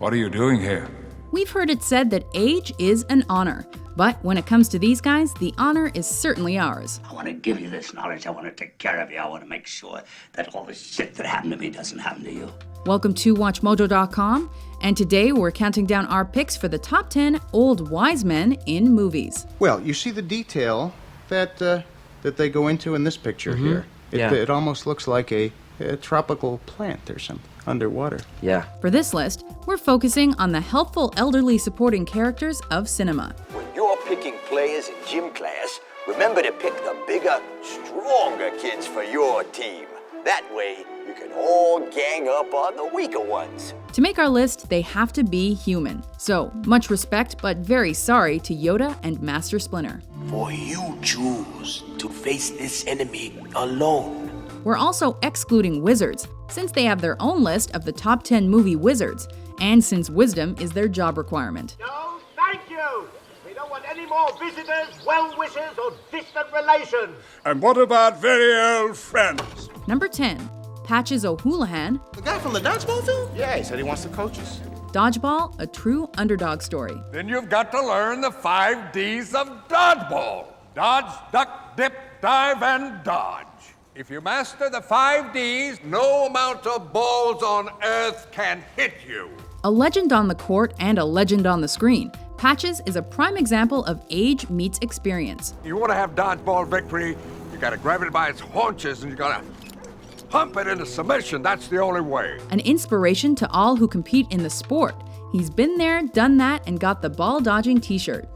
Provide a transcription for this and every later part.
What are you doing here? We've heard it said that age is an honor, but when it comes to these guys, the honor is certainly ours. I want to give you this knowledge. I want to take care of you. I want to make sure that all the shit that happened to me doesn't happen to you. Welcome to WatchMojo.com, and today we're counting down our picks for the top 10 old wise men in movies. Well, you see the detail that they go into in this picture here. It almost looks like a tropical plant or something underwater. Yeah. For this list, we're focusing on the helpful elderly supporting characters of cinema. When you're picking players in gym class, remember to pick the bigger, stronger kids for your team. That way, you can all gang up on the weaker ones. To make our list, they have to be human. So, much respect, but very sorry to Yoda and Master Splinter. For you choose to face this enemy alone. We're also excluding wizards, since they have their own list of the top 10 movie wizards, and since wisdom is their job requirement. No, thank you! We don't want any more visitors, well-wishers, or distant relations. And what about very old friends? Number 10, Patches O'Houlihan, The guy from the dodgeball film? Yeah, he said he wants to coach us. Dodgeball, a true underdog story. Then you've got to learn the 5 Ds of dodgeball. Dodge, duck, dip, dive, and dodge. If you master the 5 Ds, no amount of balls on earth can hit you. A legend on the court and a legend on the screen, Patches is a prime example of age meets experience. You want to have dodgeball victory, you got to grab it by its haunches and you got to pump it into submission. That's the only way. An inspiration to all who compete in the sport. He's been there, done that, and got the ball-dodging t-shirt.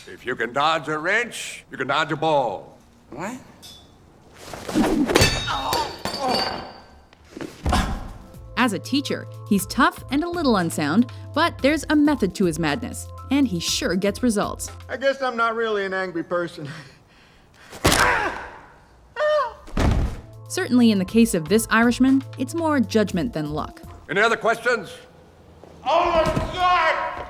If you can dodge a wrench, you can dodge a ball. What? As a teacher, he's tough and a little unsound, but there's a method to his madness, and he sure gets results. I guess I'm not really an angry person. Certainly in the case of this Irishman, it's more judgment than luck. Any other questions? Oh my God!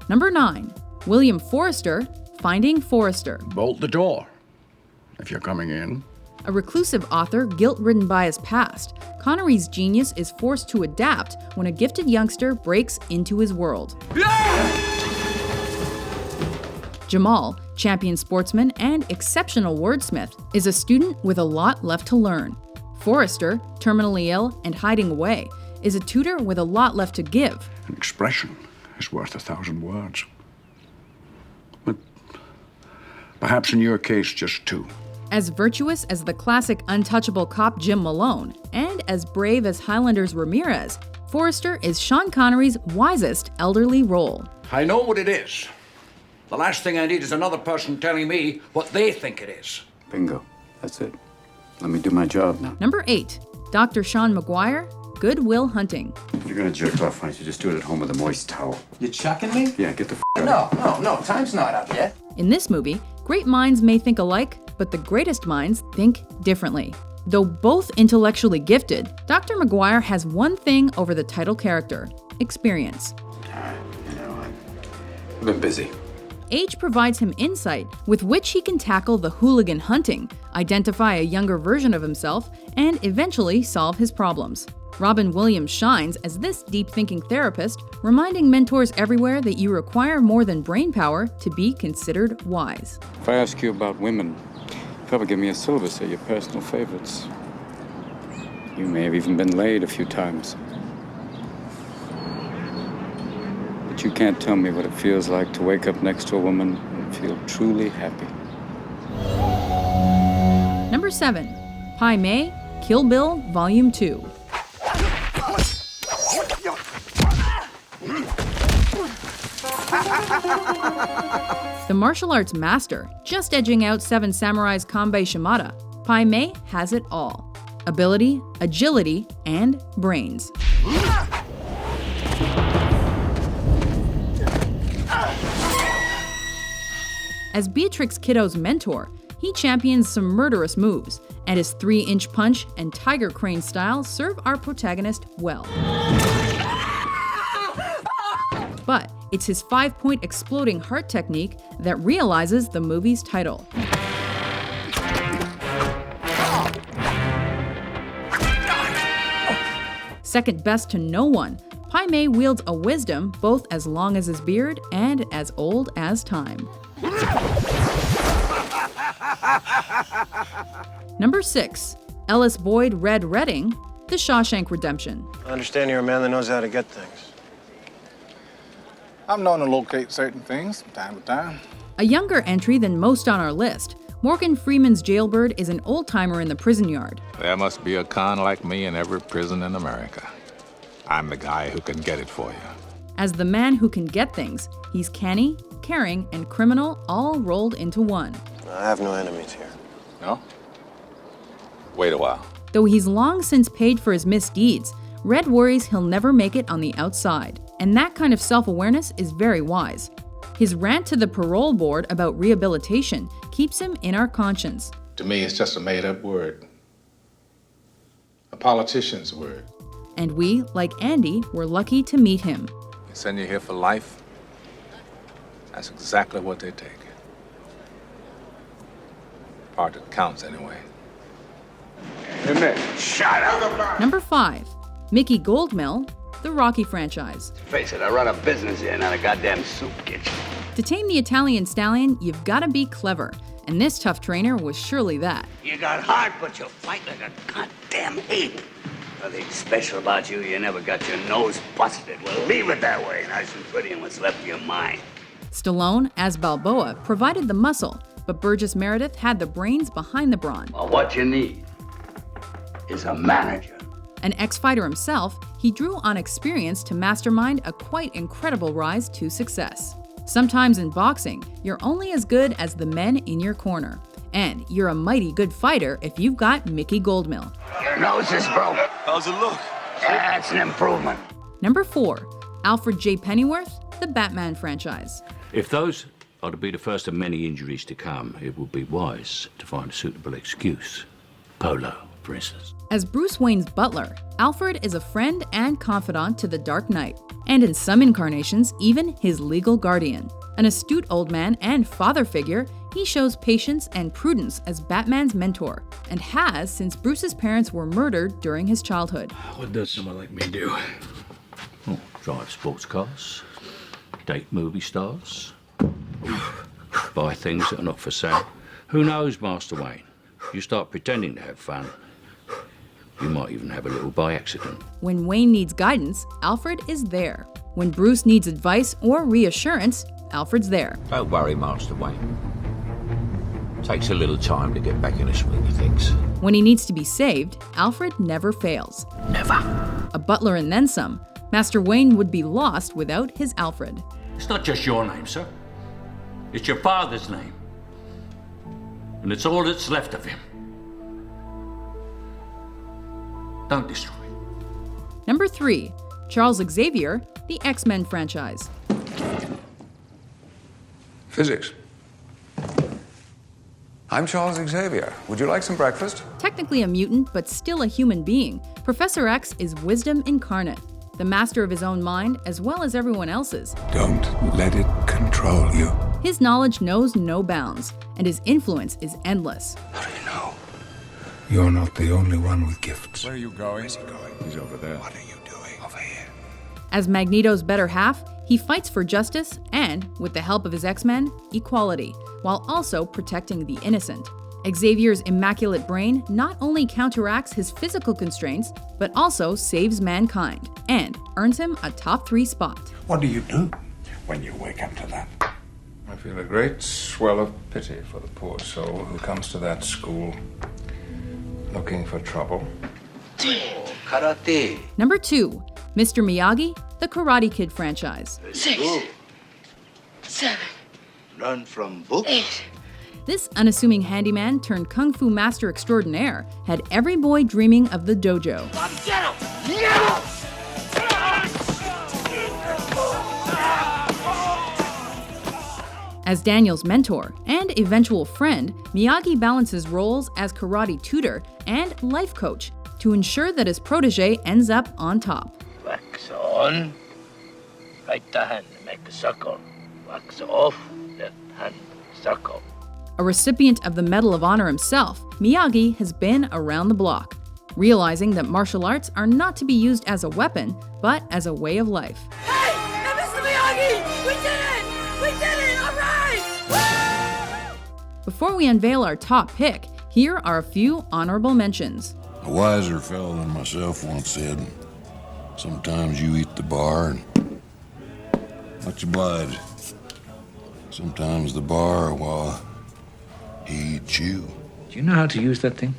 Number 9, William Forrester, Finding Forrester. Bolt the door if you're coming in. A reclusive author guilt-ridden by his past, Connery's genius is forced to adapt when a gifted youngster breaks into his world. Jamal, champion sportsman and exceptional wordsmith, is a student with a lot left to learn. Forrester, terminally ill and hiding away, is a tutor with a lot left to give. An expression is worth 1,000 words. But perhaps in your case, just 2. As virtuous as the classic untouchable cop Jim Malone, and as brave as Highlander's Ramirez, Forrester is Sean Connery's wisest elderly role. I know what it is. The last thing I need is another person telling me what they think it is. Bingo. That's it. Let me do my job now. Number 8, Dr. Sean McGuire, Good Will Hunting. If you're gonna jerk off, why don't you just do it at home with a moist towel? You chucking me? Yeah, get the out. No, time's not up yet. In this movie, great minds may think alike, but the greatest minds think differently. Though both intellectually gifted, Dr. McGuire has one thing over the title character: experience. I've been busy. Age provides him insight with which he can tackle the hooligan hunting, identify a younger version of himself, and eventually solve his problems. Robin Williams shines as this deep-thinking therapist, reminding mentors everywhere that you require more than brain power to be considered wise. If I ask you about women, probably give me a syllabus of your personal favorites. You may have even been laid a few times. But you can't tell me what it feels like to wake up next to a woman and feel truly happy. Number 7, Pai Mei, Kill Bill, Volume 2. The martial arts master, just edging out Seven Samurai's Kanbei Shimada, Pai Mei has it all: ability, agility, and brains. As Beatrix Kiddo's mentor, he champions some murderous moves, and his 3-inch punch and tiger crane style serve our protagonist well. But it's his 5-point exploding heart technique that realizes the movie's title. Second best to no one, Pai Mei wields a wisdom both as long as his beard and as old as time. Number 6. Ellis Boyd Red Redding, The Shawshank Redemption. I understand you're a man that knows how to get things. I'm known to locate certain things from time to time. A younger entry than most on our list, Morgan Freeman's Jailbird is an old-timer in the prison yard. There must be a con like me in every prison in America. I'm the guy who can get it for you. As the man who can get things, he's canny, caring, and criminal all rolled into one. I have no enemies here. No? Wait a while. Though he's long since paid for his misdeeds, Red worries he'll never make it on the outside. And that kind of self-awareness is very wise. His rant to the parole board about rehabilitation keeps him in our conscience. To me, it's just a made-up word. A politician's word. And we, like Andy, were lucky to meet him. They send you here for life. That's exactly what they take. Part that counts, anyway. Shut up! Number 5. Mickey Goldmill, The Rocky Franchise. Face it, I run a business here, not a goddamn soup kitchen. To tame the Italian stallion, you've got to be clever. And this tough trainer was surely that. You got heart, but you fight like a goddamn ape. Nothing special about you, you never got your nose busted. Well, leave it that way, nice and pretty, and what's left of your mind. Stallone, as Balboa, provided the muscle, but Burgess Meredith had the brains behind the brawn. Well, what you need is a manager. An ex-fighter himself, he drew on experience to mastermind a quite incredible rise to success. Sometimes in boxing, you're only as good as the men in your corner. And you're a mighty good fighter if you've got Mickey Goldmill. Your nose is broke. How's it look? That's an improvement. Number 4. Alfred J. Pennyworth, The Batman Franchise. If those are to be the first of many injuries to come, it would be wise to find a suitable excuse. Polo, for instance. As Bruce Wayne's butler, Alfred is a friend and confidant to the Dark Knight, and in some incarnations, even his legal guardian. An astute old man and father figure, he shows patience and prudence as Batman's mentor, and has since Bruce's parents were murdered during his childhood. What does someone like me do? Oh, drive sports cars, date movie stars, buy things that are not for sale. Who knows, Master Wayne? You start pretending to have fun, you might even have a little by accident. When Wayne needs guidance, Alfred is there. When Bruce needs advice or reassurance, Alfred's there. Don't worry, Master Wayne. Takes a little time to get back in the swing of things. When he needs to be saved, Alfred never fails. Never. A butler and then some, Master Wayne would be lost without his Alfred. It's not just your name, sir. It's your father's name. And it's all that's left of him. Don't destroy it. Number 3. Charles Xavier, The X-Men Franchise. Physics. I'm Charles Xavier. Would you like some breakfast? Technically a mutant, but still a human being, Professor X is wisdom incarnate, the master of his own mind as well as everyone else's. Don't let it control you. His knowledge knows no bounds, and his influence is endless. How do you know? You're not the only one with gifts. Where are you going? Where's he going? He's over there. What are you doing? Over here. As Magneto's better half, he fights for justice and, with the help of his X-Men, equality, while also protecting the innocent. Xavier's immaculate brain not only counteracts his physical constraints, but also saves mankind and earns him a top 3 spot. What do you do when you wake up to that? I feel a great swell of pity for the poor soul who comes to that school looking for trouble. Karate. Number 2. Mr. Miyagi, The Karate Kid Franchise. 6, 7, Learn from books. 8. This unassuming handyman turned kung fu master extraordinaire had every boy dreaming of the dojo. Get him! Get him! As Daniel's mentor and eventual friend, Miyagi balances roles as karate tutor and life coach to ensure that his protege ends up on top. Wax on. Right hand, make a circle. Wax off, left hand, circle. A recipient of the Medal of Honor himself, Miyagi has been around the block. realizing that martial arts are not to be used as a weapon, but as a way of life. Hey, Mr. Miyagi! We did it! We did it! All right! Woo! Before we unveil our top pick, here are a few honorable mentions. A wiser fellow than myself once said, sometimes you eat the bar and much obliged. Sometimes the bar while he eats you. Do you know how to use that thing?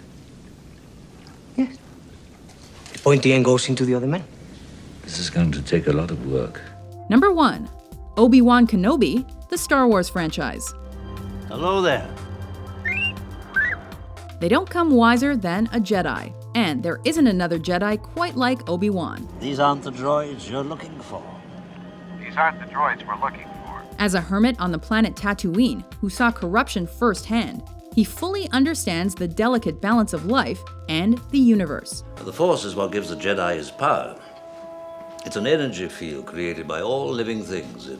Yes. The pointy end goes into the other man. This is going to take a lot of work. Number 1. Obi-Wan Kenobi, the Star Wars franchise. Hello there. They don't come wiser than a Jedi, and there isn't another Jedi quite like Obi-Wan. These aren't the droids you're looking for. These aren't the droids we're looking for. As a hermit on the planet Tatooine, who saw corruption firsthand, he fully understands the delicate balance of life and the universe. The Force is what gives the Jedi his power. It's an energy field created by all living things. It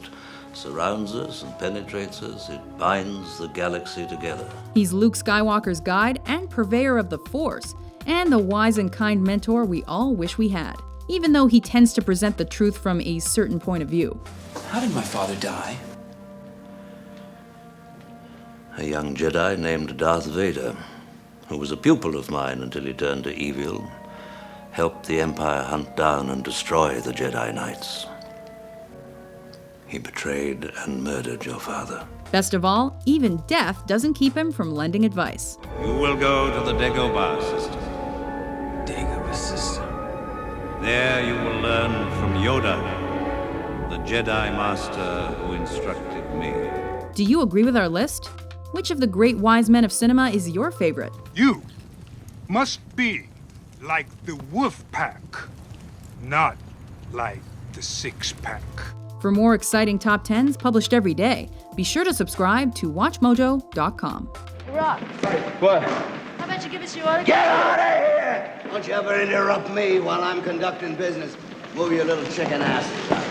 surrounds us and penetrates us. It binds the galaxy together. He's Luke Skywalker's guide and purveyor of the Force, and the wise and kind mentor we all wish we had, even though he tends to present the truth from a certain point of view. How did my father die? A young Jedi named Darth Vader, who was a pupil of mine until he turned to evil, helped the Empire hunt down and destroy the Jedi Knights. He betrayed and murdered your father. Best of all, even death doesn't keep him from lending advice. You will go to the Dagobah system. Dagobah system. There you will learn from Yoda, the Jedi Master who instructed me. Do you agree with our list? Which of the great wise men of cinema is your favorite? You must be like the wolf pack, not like the six-pack. For more exciting top 10s published every day, be sure to subscribe to WatchMojo.com. Rock, What? how about you give us your autograph? Get out of here! Don't you ever interrupt me while I'm conducting business. Move your little chicken asses out.